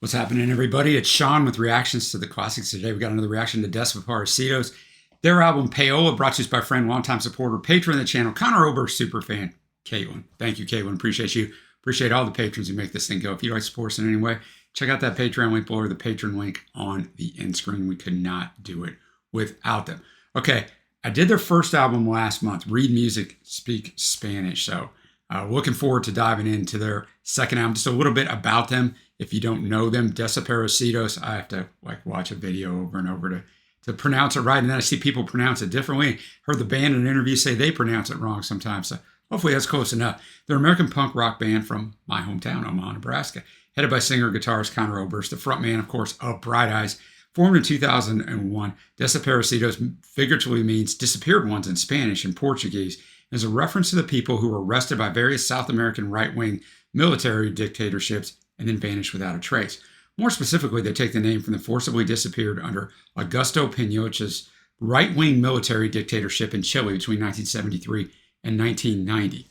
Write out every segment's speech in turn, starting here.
What's happening, everybody? It's Sean with reactions to the classics. Today we got another reaction to Desaparecidos. Their album, Payola, brought to us by friend, longtime supporter, patron of the channel, Conor Oberst, super fan, Caitlin. Thank you, Caitlin. Appreciate you. Appreciate all the patrons who make this thing go. If you'd like to support us in any way, check out that Patreon link below or the patron link on the end screen. We could not do it without them. Okay, I did their first album last month, Read Music, Speak Spanish. So looking forward to diving into their second album. Just a little bit about them. If you don't know them, Desaparecidos, I have to watch a video over and over to pronounce it right. And then I see people pronounce it differently. Heard the band in an interview say they pronounce it wrong sometimes. So hopefully that's close enough. They're an American punk rock band from my hometown, Omaha, Nebraska. Headed by singer-guitarist Conor Oberst, the frontman, of course, of Bright Eyes. Formed in 2001, Desaparecidos figuratively means disappeared ones in Spanish and Portuguese, and is a reference to the people who were arrested by various South American right-wing military dictatorships and then vanished without a trace. More specifically, they take the name from the forcibly disappeared under Augusto Pinochet's right-wing military dictatorship in Chile between 1973 and 1990.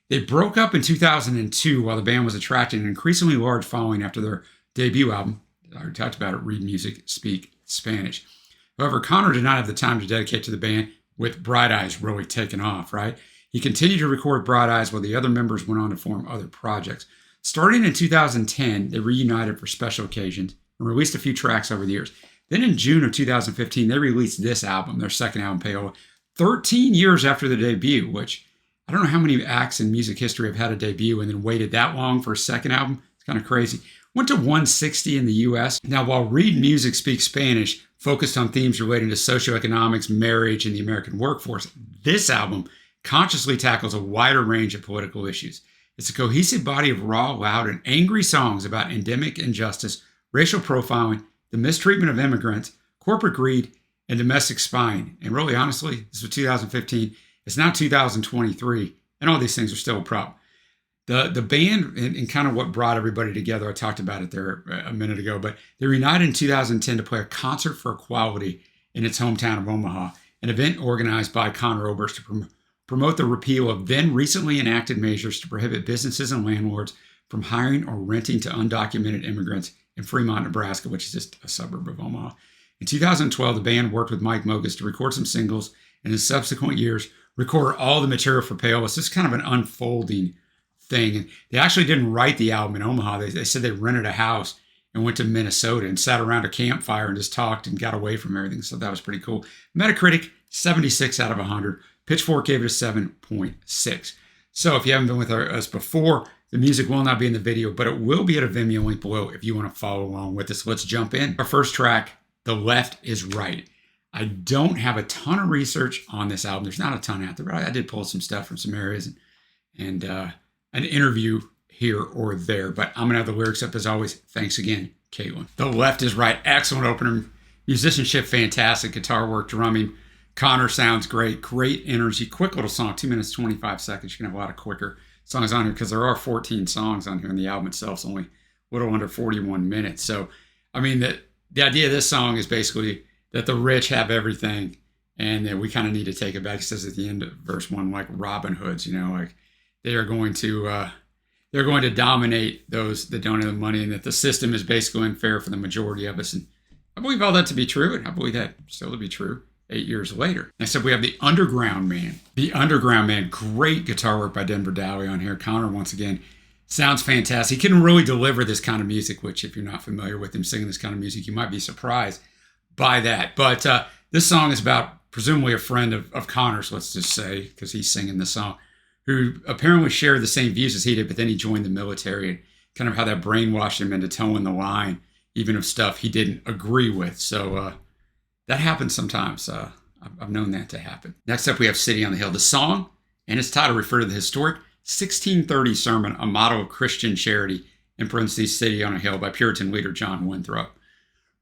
They broke up in 2002 while the band was attracting an increasingly large following after their debut album. I already talked about it, Read Music, Speak Spanish. However, Conor did not have the time to dedicate to the band, with Bright Eyes really taking off, right? He continued to record Bright Eyes while the other members went on to form other projects. Starting in 2010, they reunited for special occasions and released a few tracks over the years. Then in June of 2015, they released this album, their second album, Payola, 13 years after the debut, which I don't know how many acts in music history have had a debut and then waited that long for a second album. It's kind of crazy. Went to 160 in the US. Now, while Read Music, Speak Spanish focused on themes relating to socioeconomics, marriage, and the American workforce, this album consciously tackles a wider range of political issues. It's a cohesive body of raw, loud, and angry songs about endemic injustice, racial profiling, the mistreatment of immigrants, corporate greed, and domestic spying. And really, honestly, this was 2015. It's now 2023, and all these things are still a problem. The band, and kind of what brought everybody together, I talked about it there a minute ago, but they reunited in 2010 to play a concert for equality in its hometown of Omaha, an event organized by Conor Oberst to promote the repeal of then recently enacted measures to prohibit businesses and landlords from hiring or renting to undocumented immigrants in Fremont, Nebraska, which is just a suburb of Omaha. In 2012, the band worked with Mike Mogus to record some singles, and in subsequent years, recorded all the material for Payola. So it's kind of an unfolding thing. And they actually didn't write the album in Omaha. They said they rented a house and went to Minnesota and sat around a campfire and just talked and got away from everything. So that was pretty cool. Metacritic, 76 out of 100. Pitchfork gave it a 7.6. So if you haven't been with us before, the music will not be in the video, but it will be at a Vimeo link below if you want to follow along with us. Let's jump in. Our first track, The Left is Right. I don't have a ton of research on this album. There's not a ton out there, but I did pull some stuff from some areas and an interview here or there. But I'm going to have the lyrics up as always. Thanks again, Caitlin. The Left is Right. Excellent opener. Musicianship, fantastic. Guitar work, drumming. Conor sounds great. Great energy. Quick little song, 2 minutes, 25 seconds. You can have a lot of quicker songs on here because there are 14 songs on here, and the album itself is only a little under 41 minutes. So, I mean, the idea of this song is basically that the rich have everything, and that we kind of need to take it back. It says at the end of verse 1, like Robin Hoods, you know, like they're going to dominate those that don't have the money, and that the system is basically unfair for the majority of us. And I believe all that to be true, and I believe that still to be true 8 years later. Next up, we have The Underground Man. The Underground Man, great guitar work by Denver Dowley on here. Conor, once again, sounds fantastic. He can really deliver this kind of music, which if you're not familiar with him singing this kind of music, you might be surprised by that. But this song is about presumably a friend of Conor's, let's just say, because he's singing the song, who apparently shared the same views as he did, but then he joined the military, and kind of how that brainwashed him into towing the line, even of stuff he didn't agree with. So that happens sometimes. I've known that to happen. Next up, we have City on the Hill. The song and its title refer to the historic 1630 sermon, a motto of Christian charity, in parentheses, City on a Hill, by Puritan leader John Winthrop.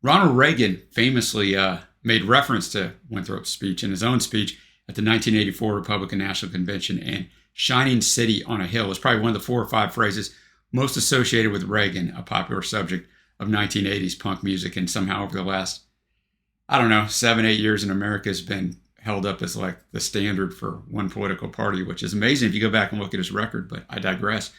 Ronald Reagan famously made reference to Winthrop's speech in his own speech at the 1984 Republican National Convention, and shining city on a hill is probably one of the 4 or 5 phrases most associated with Reagan, a popular subject of 1980s punk music, and somehow over the last, 7, 8 years in America has been held up as like the standard for one political party, which is amazing if you go back and look at his record, but I digress.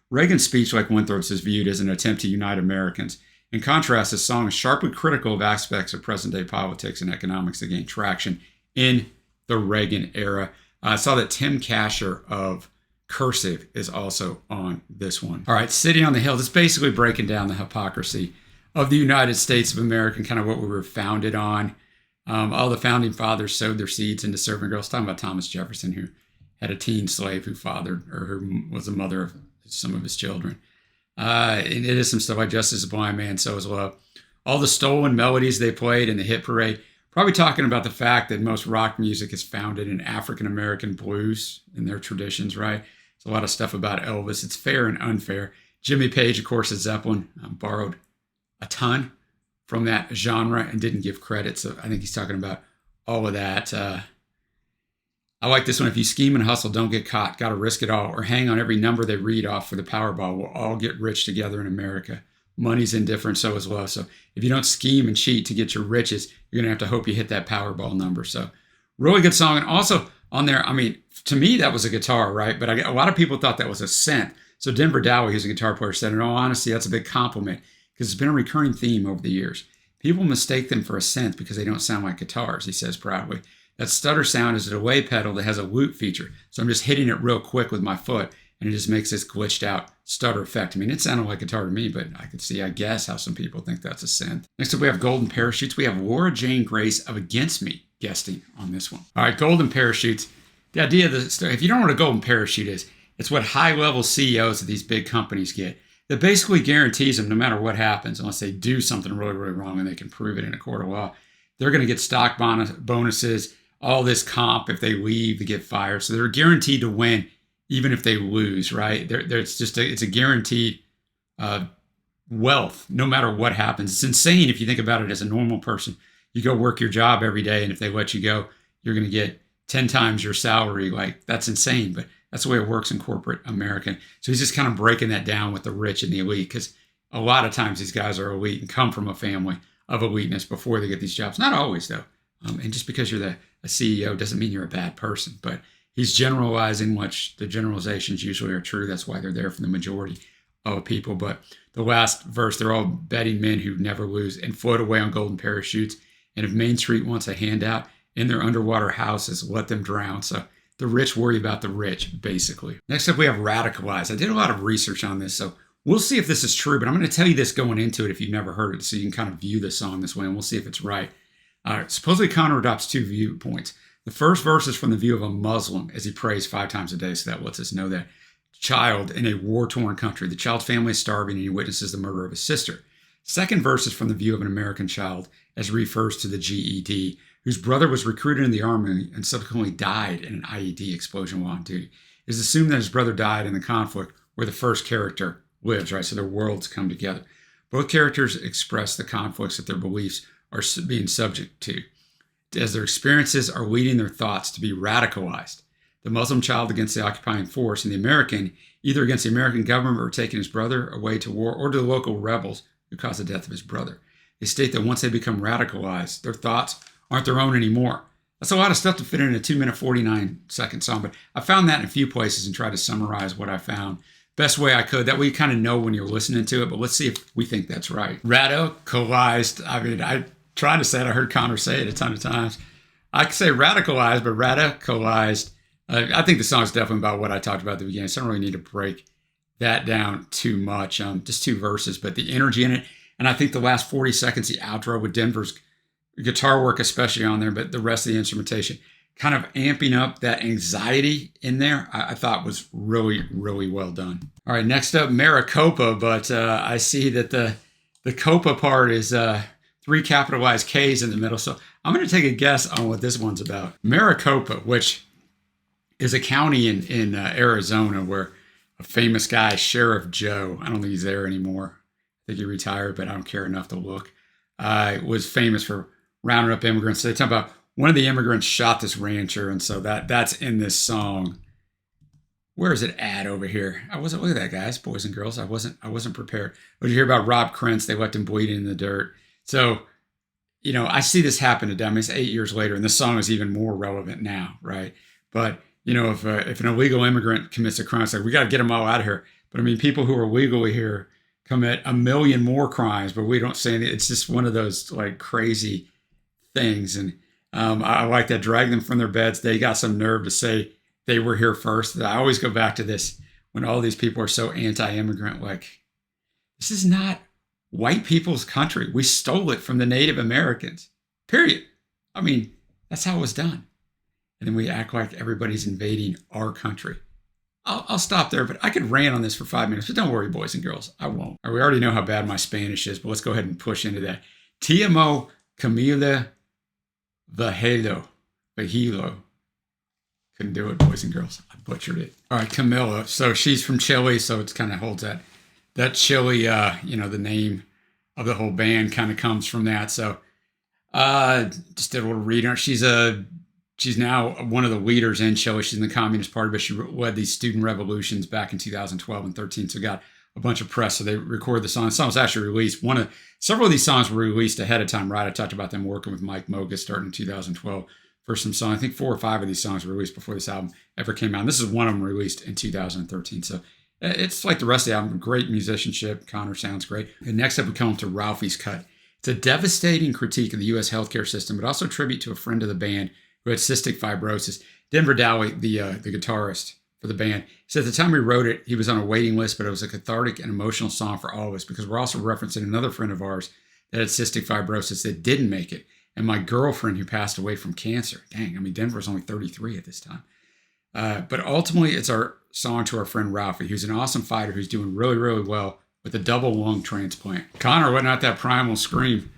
Reagan's speech, like Winthrop's, is viewed as an attempt to unite Americans In contrast, this song is sharply critical of aspects of present-day politics and economics that gained traction in the Reagan era. I saw that Tim Kasher of Cursive is also on this one. All right, City on the Hill. It's basically breaking down the hypocrisy of the United States of America and kind of what we were founded on. All the founding fathers sowed their seeds into serving girls. Talking about Thomas Jefferson, who had a teen slave who fathered, or who was the mother of some of his children. And it is some stuff like Justice is a Blind Man, So is Love. All the stolen melodies they played in the hit parade. Probably talking about the fact that most rock music is founded in African-American blues and their traditions, right? It's a lot of stuff about Elvis. It's fair and unfair. Jimmy Page, of course, at Zeppelin, borrowed a ton from that genre and didn't give credit. So I think he's talking about all of that. I like this one. If you scheme and hustle, don't get caught. Got to risk it all. Or hang on every number they read off for the Powerball. We'll all get rich together in America. Money's indifferent, so is love. So if you don't scheme and cheat to get your riches, you're going to have to hope you hit that Powerball number. So really good song. And also on there, I mean, to me, that was a guitar, right? But a lot of people thought that was a synth. So Denver Dowey, who's a guitar player, said, in all honesty, that's a big compliment because it's been a recurring theme over the years. People mistake them for a synth because they don't sound like guitars, he says proudly. That stutter sound is a delay pedal that has a loop feature. So I'm just hitting it real quick with my foot, and it just makes this glitched out stutter effect. I mean, it sounded like guitar to me, but I could see, I guess, how some people think that's a synth. Next up, we have Golden Parachutes. We have Laura Jane Grace of Against Me guesting on this one. All right, Golden Parachutes. The idea of the, if you don't know what a golden parachute is, it's what high-level CEOs of these big companies get. That basically guarantees them, no matter what happens, unless they do something really, really wrong and they can prove it in a court of law, they're going to get stock bonuses, all this comp. If they leave, they get fired. So they're guaranteed to win, even if they lose, right? It's a guaranteed wealth, no matter what happens. It's insane if you think about it as a normal person. You go work your job every day, and if they let you go, you're going to get 10 times your salary. Like, that's insane, but that's the way it works in corporate America. So he's just kind of breaking that down with the rich and the elite, because a lot of times these guys are elite and come from a family of eliteness before they get these jobs. Not always, though. And just because you're a CEO doesn't mean you're a bad person. But he's generalizing, which the generalizations usually are true. That's why they're there for the majority of people. But the last verse, they're all betting men who never lose and float away on golden parachutes. And if Main Street wants a handout in their underwater houses, let them drown. So the rich worry about the rich, basically. Next up, we have Radicalized. I did a lot of research on this, so we'll see if this is true, but I'm going to tell you this going into it if you've never heard it, so you can kind of view the song this way, and we'll see if it's right. Supposedly, Conor adopts two viewpoints. The first verse is from the view of a Muslim as he prays 5 times a day, so that lets us know that child in a war-torn country. The child's family is starving, and he witnesses the murder of his sister. Second verse is from the view of an American child as he refers to the GED, whose brother was recruited in the army and subsequently died in an IED explosion while on duty. It is assumed that his brother died in the conflict where the first character lives, right? So their worlds come together. Both characters express the conflicts that their beliefs are being subject to, as their experiences are leading their thoughts to be radicalized. The Muslim child against the occupying force, and the American either against the American government or taking his brother away to war, or to the local rebels who caused the death of his brother. They state that once they become radicalized, their thoughts aren't their own anymore. That's a lot of stuff to fit in a 2-minute, 49-second song, but I found that in a few places and tried to summarize what I found best way I could. That way you kind of know when you're listening to it, but let's see if we think that's right. Radicalized. I mean, I tried to say it. I heard Conor say it a ton of times. I could say radicalized, but radicalized. I think the song is definitely about what I talked about at the beginning, so I don't really need to break that down too much. Just 2 verses, but the energy in it, and I think the last 40 seconds, the outro with Denver's guitar work especially on there, but the rest of the instrumentation kind of amping up that anxiety in there, I thought was really, really well done. All right, next up, Maricopa, but I see that the Copa part is 3 capitalized K's in the middle, so I'm going to take a guess on what this one's about. Maricopa, which is a county in Arizona where a famous guy, Sheriff Joe, I don't think he's there anymore. I think he retired, but I don't care enough to look, was famous for rounding up immigrants. So they talk about one of the immigrants shot this rancher, and so that's in this song. Where is it at over here? Look at that, guys, boys and girls. I wasn't prepared. But you hear about Rob Krentz, they left him bleeding in the dirt. So, I see this happen to them. It's 8 years later, and this song is even more relevant now, right? But if an illegal immigrant commits a crime, it's like we got to get them all out of here. But I mean, people who are legally here, commit a million more crimes, but we don't say anything. It's just one of those like crazy things. And I like that. Drag them from their beds. They got some nerve to say they were here first. I always go back to this when all these people are so anti-immigrant. Like, this is not white people's country. We stole it from the Native Americans. Period. I mean, that's how it was done. And then we act like everybody's invading our country. I'll stop there, but I could rant on this for 5 minutes. But don't worry, boys and girls, I won't. We already know how bad my Spanish is, but let's go ahead and push into that. Te amo, Camila Vajelo. Couldn't do it, boys and girls. I butchered it. All right, Camila. So she's from Chile, so it's kind of holds that Chile, the name of the whole band kind of comes from that. So just did a little reading. She's now one of the leaders in Chile. She's in the Communist Party, but she led these student revolutions back in 2012 and 13. So got a bunch of press. So they recorded the song. The song was actually released. Several of these songs were released ahead of time, right? I talked about them working with Mike Moga starting in 2012 for some songs. I think 4 or 5 of these songs were released before this album ever came out. And this is one of them released in 2013. So it's like the rest of the album. Great musicianship. Conor sounds great. And next up, we come to Ralphie's Cut. It's a devastating critique of the U.S. healthcare system, but also a tribute to a friend of the band who had cystic fibrosis. Denver Dowey, the guitarist for the band, said at the time we wrote it, he was on a waiting list, but it was a cathartic and emotional song for all of us because we're also referencing another friend of ours that had cystic fibrosis that didn't make it, and my girlfriend who passed away from cancer. Dang, I mean, Denver was only 33 at this time. But ultimately, it's our song to our friend Ralphie, who's an awesome fighter who's doing really, really well with a double lung transplant. Conor, letting out that primal scream.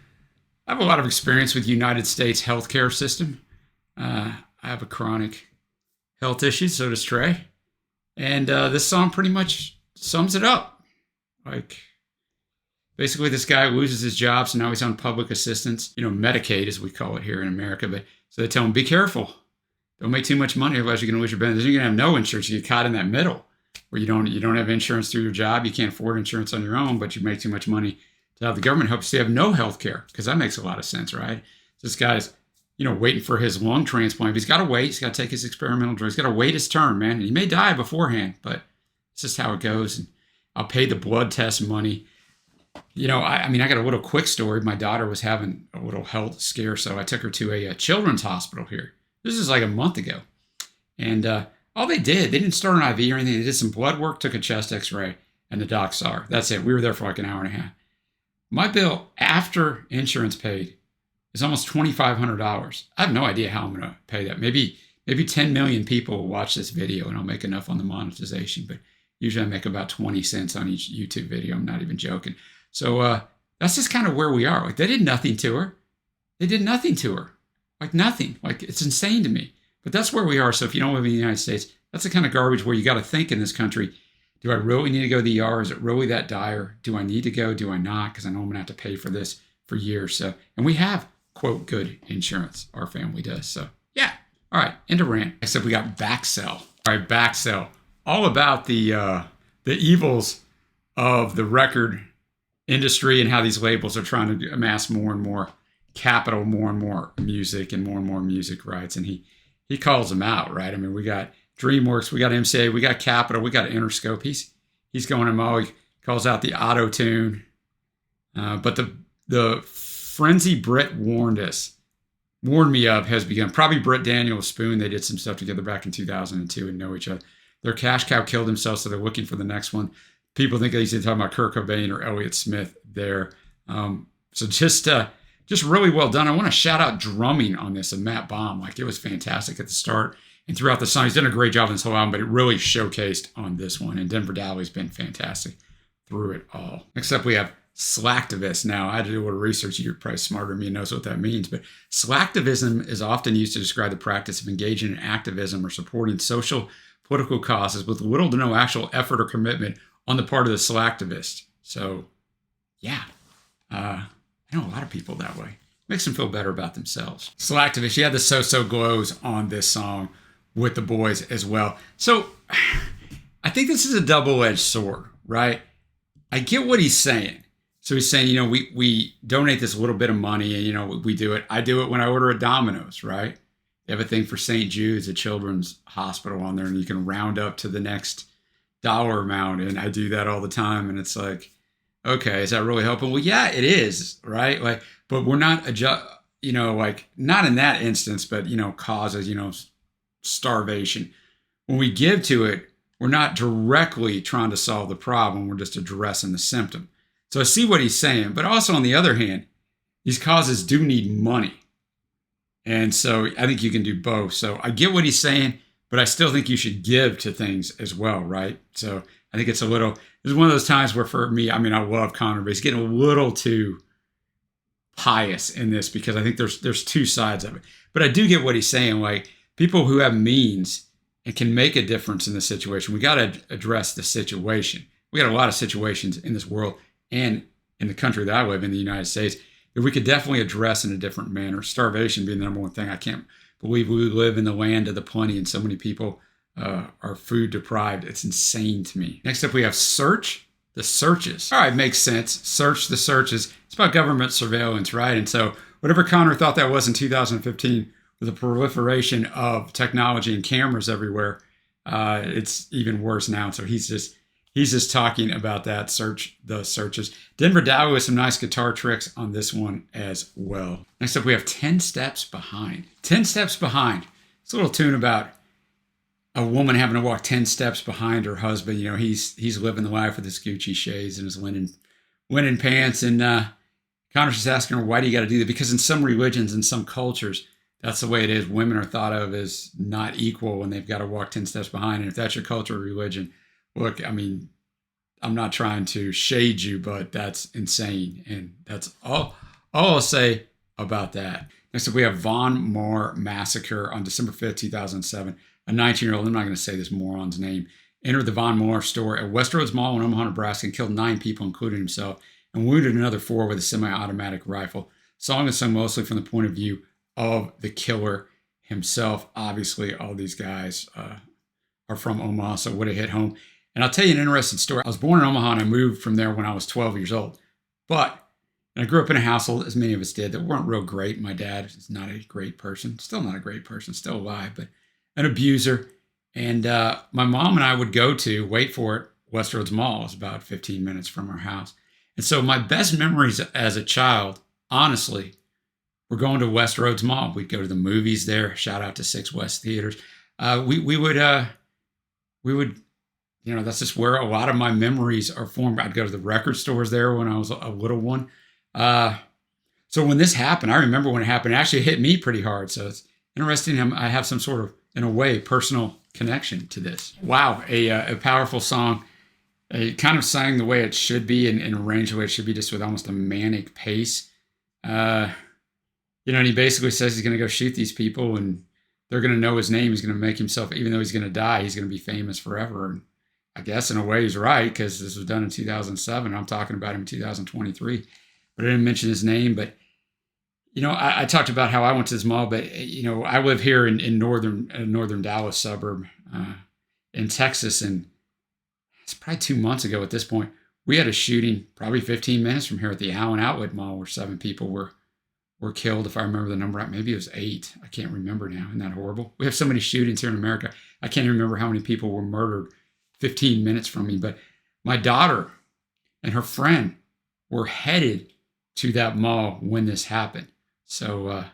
I have a lot of experience with the United States healthcare system. I have a chronic health issue, so does Trey. And this song pretty much sums it up. Like, basically, this guy loses his job, so now he's on public assistance, Medicaid, as we call it here in America. But so they tell him, be careful. Don't make too much money, otherwise you're going to lose your benefits. You're going to have no insurance. You get caught in that middle where you don't have insurance through your job. You can't afford insurance on your own, but you make too much money to have the government help you. So you have no health care, because that makes a lot of sense, right? So this guy's waiting for his lung transplant. But he's got to wait. He's got to take his experimental drugs. He's got to wait his turn, man. And he may die beforehand, but it's just how it goes. And I'll pay the blood test money. I got a little quick story. My daughter was having a little health scare, so I took her to a children's hospital here. This is like a month ago. And all they didn't start an IV or anything. They did some blood work, took a chest x-ray, and the doc saw her. That's it. We were there for like an hour and a half. My bill after insurance paid is almost $2,500. I have no idea how I'm going to pay that. Maybe 10 million people will watch this video and I'll make enough on the monetization, but usually I make about 20 cents on each YouTube video. I'm not even joking. So that's just kind of where we are. Like, they did nothing to her. Like nothing. Like, it's insane to me. But that's where we are. So if you don't live in the United States, that's the kind of garbage where you got to think in this country, do I really need to go to the ER? Is it really that dire? Do I need to go? Do I not? Because I know I'm going to have to pay for this for years. So, and we have, quote, good insurance. Our family does. So, yeah. All right. End of rant. Except we got Backsell. All right. Backsell. All about the evils of the record industry and how these labels are trying to amass more and more capital, more and more music rights. And he calls them out, right? I mean, we got DreamWorks, we got MCA, we got Capitol, we got Interscope. He's going them all. He calls out the auto-tune. But the frenzy Britt warned me of has begun. Probably Britt Daniels Spoon. They did some stuff together back in 2002 and know each other. Their cash cow killed himself, so they're looking for the next one. People think he's talking about Kurt Cobain or Elliott Smith there. So just really well done. I want to shout out drumming on this and Matt Baum. Like, it was fantastic at the start and throughout the song. He's done a great job in this whole album, but it really showcased on this one. And Denver Dowley's been fantastic through it all. Next up, we have slacktivist. Now, I had to do a little research. You're probably smarter than me and knows what that means. But slacktivism is often used to describe the practice of engaging in activism or supporting social, political causes with little to no actual effort or commitment on the part of the slacktivist. So, yeah. I know a lot of people that way. Makes them feel better about themselves. Slacktivist, she had the So-So Glows on this song with the boys as well. So I think this is a double-edged sword, right? I get what he's saying. So he's saying, we donate this little bit of money and, we do it. I do it when I order at Domino's, right? They have a thing for St. Jude's, a children's hospital on there, and you can round up to the next dollar amount. And I do that all the time. And it's like, okay, is that really helping? Well, yeah, it is, right? Like, but we're not like not in that instance, but causes starvation. When we give to it, we're not directly trying to solve the problem. We're just addressing the symptom. So I see what he's saying, but also on the other hand, these causes do need money. And so I think you can do both. So I get what he's saying, but I still think you should give to things as well, right? So I think it's one of those times where for me, I mean, I love Conor, but he's getting a little too pious in this because I think there's two sides of it. But I do get what he's saying. Like people who have means and can make a difference in the situation, we got to address the situation. We got a lot of situations in this world and in the country that I live in, the United States, that we could definitely address in a different manner. Starvation being the number one thing. I can't believe we live in the land of the plenty and so many people are food deprived. It's insane to me. Next up, we have search the searches. All right, makes sense. Search the searches. It's about government surveillance, right? And so whatever Conor thought that was in 2015 with the proliferation of technology and cameras everywhere, it's even worse now. So he's just talking about that. Search the searches. Denver Dowie with some nice guitar tricks on this one as well. Next up, we have 10 Steps Behind. 10 Steps Behind. It's a little tune about a woman having to walk 10 steps behind her husband. He's living the life with his Gucci shades and his linen pants. And Connor's just asking her, why do you got to do that? Because in some religions, in some cultures, that's the way it is. Women are thought of as not equal when they've got to walk 10 steps behind. And if that's your culture or religion, look, I mean, I'm not trying to shade you, but that's insane. And that's all I'll say about that. Next up, we have Von Maur Massacre on December 5th, 2007. A 19-year-old, I'm not going to say this moron's name, entered the Von Maur store at Westroads Mall in Omaha, Nebraska, and killed 9 people, including himself, and wounded another 4 with a semi-automatic rifle. The song is sung mostly from the point of view of the killer himself. Obviously, all these guys are from Omaha, so it would have hit home. And I'll tell you an interesting story. I was born in Omaha, and I moved from there when I was 12 years old. But I grew up in a household, as many of us did, that weren't real great. My dad is not a great person, still not a great person, still alive, but an abuser. And my mom and I would go to, wait for it, Westroads Mall. It's about 15 minutes from our house. And so my best memories as a child, honestly, were going to Westroads Mall. We'd go to the movies there. Shout out to 6 West Theaters. We would, that's just where a lot of my memories are formed. I'd go to the record stores there when I was a little one. So when this happened, I remember when it happened, it actually hit me pretty hard. So it's interesting. I have some sort of, in a way, personal connection to this. Wow, a powerful song. It kind of sang the way it should be and arranged the way it should be, just with almost a manic pace. And he basically says he's going to go shoot these people and they're going to know his name. He's going to make himself, even though he's going to die, he's going to be famous forever. And I guess in a way he's right, because this was done in 2007. I'm talking about him in 2023. But I didn't mention his name. But I talked about how I went to this mall, but I live here in northern Dallas suburb in Texas, and it's probably 2 months ago at this point. We had a shooting probably 15 minutes from here at the Allen Outlet Mall where 7 people were killed, if I remember the number right. Maybe it was 8. I can't remember now. Isn't that horrible? We have so many shootings here in America. I can't even remember how many people were murdered 15 minutes from me. But my daughter and her friend were headed to that mall when this happened. So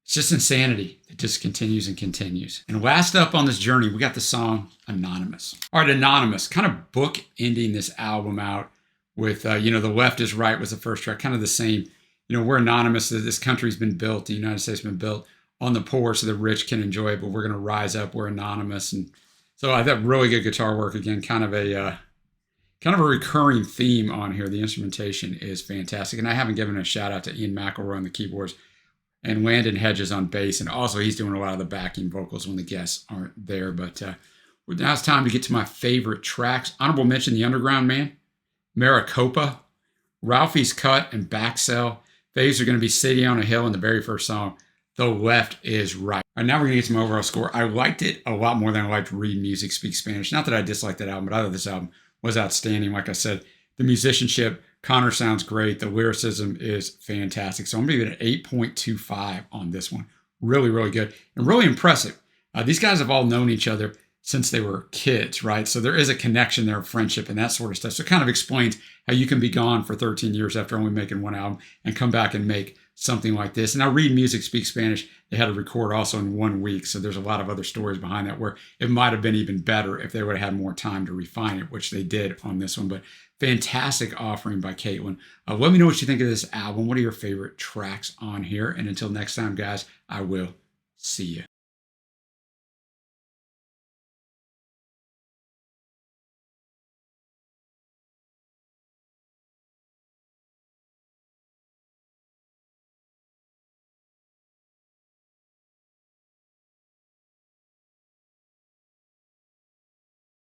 it's just insanity. It just continues and continues. And last up on this journey, we got the song Anonymous. All right, Anonymous, kind of book ending this album out with, The Left is Right was the first track, kind of the same. We're anonymous. This country's been built. The United States has been built on the poor so the rich can enjoy it, but we're going to rise up. We're anonymous. And so I thought really good guitar work. Again, kind of a recurring theme on here. The instrumentation is fantastic. And I haven't given a shout out to Ian McElroy on the keyboards and Landon Hedges on bass. And also he's doing a lot of the backing vocals when the guests aren't there. But now it's time to get to my favorite tracks. Honorable mention, The Underground Man, Maricopa, Ralphie's Cut, and Back Cell. Faves are going to be City on a Hill in the very first song. The Left is Right. All right, now we're going to get to my overall score. I liked it a lot more than I liked Read Music, Speak Spanish. Not that I disliked that album, but I thought this album was outstanding. Like I said, the musicianship, Conor sounds great. The lyricism is fantastic. So I'm going to give it an 8.25 on this one. Really, really good and really impressive. These guys have all known each other since they were kids, right? So there is a connection there of friendship and that sort of stuff. So it kind of explains how you can be gone for 13 years after only making one album and come back and make something like this. And now Read Music Speak Spanish, they had to record also in 1 week. So there's a lot of other stories behind that where it might have been even better if they would have had more time to refine it, which they did on this one. But fantastic offering by Caitlin. Let me know what you think of this album. What are your favorite tracks on here? And until next time, guys, I will see you.